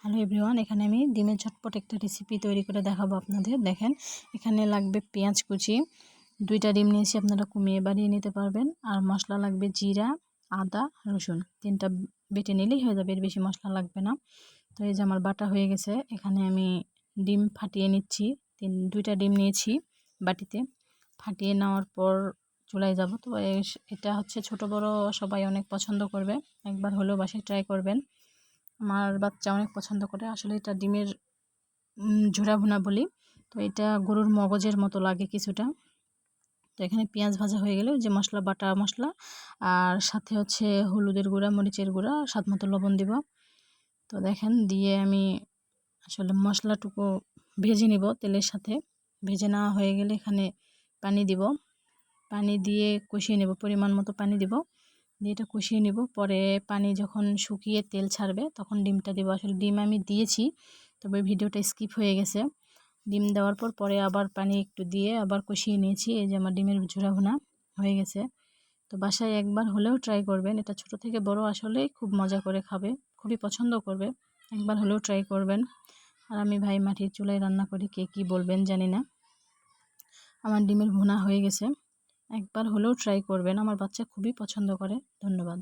Hello everyone, এখানে আমি ডিমের ঝটপট একটা রেসিপি তৈরি করে দেখাবো আপনাদের। দেখেন, এখানে লাগবে পেঁয়াজ কুচি, 2টা ডিম নিয়েছি, আপনারা কমিয়ে বাড়িয়ে নিতে পারবেন। আর মশলা লাগবে জিরা, আদা, রসুন, 3টা বেটে নিলেই হয়ে যাবে, এর বেশি মশলা লাগবে না। তো এই যে আমার বাটা হয়ে গেছে। এখানে আমি ডিম ফাটিয়ে নিচ্ছি। 2টা ডিম নিয়েছি বাটিতে, ফাটিয়ে নেওয়ার পর চুলায় যাব। তো এটা হচ্ছে ছোট বড় সবাই অনেক পছন্দ করবে, একবার হলেও বাসায় ট্রাই করবেন। আমার বাচ্চা অনেক পছন্দ করে। আসলে এটা ডিমের ঝুরা ভুনা বলি। তো এটা গরুর মগজের মতো লাগে কিছুটা। তো এখানে পেঁয়াজ ভাজা হয়ে গেলে যে মশলা, বাটা মশলা, আর সাথে হচ্ছে হলুদের গুঁড়া, মরিচের গুঁড়া, স্বাদ মতো লবণ দিব। তো দেখেন, দিয়ে আমি আসলে মশলাটুকু ভেজে নিব তেলের সাথে। ভেজে নেওয়া হয়ে গেলে এখানে পানি দিব, পানি দিয়ে কষিয়ে নেব, পরিমাণ মতো পানি দিব, দিয়ে এটা কষিয়ে নিব। পরে পানি যখন শুকিয়ে তেল ছাড়বে তখন ডিমটা দেবো। আসলে ডিম আমি দিয়েছি, তবে ভিডিওটা স্কিপ হয়ে গেছে। ডিম দেওয়ার পরে আবার পানি একটু দিয়ে আবার কষিয়ে নিয়েছি। এই যে আমার ডিমের ঝুরা ভুনা হয়ে গেছে। তো বাসায় একবার হলেও ট্রাই করবেন। এটা ছোট থেকে বড় আসলেই খুব মজা করে খাবে, খুবই পছন্দ করবে। একবার হলেও ট্রাই করবেন। আর আমি ভাই মাটির চুলায় রান্না করি, কে কী বলবেন জানি না। আমার ডিমের ভুনা হয়ে গেছে, একবার হলেও ট্রাই করবেন। আমার বাচ্চা খুবই পছন্দ করে। ধন্যবাদ।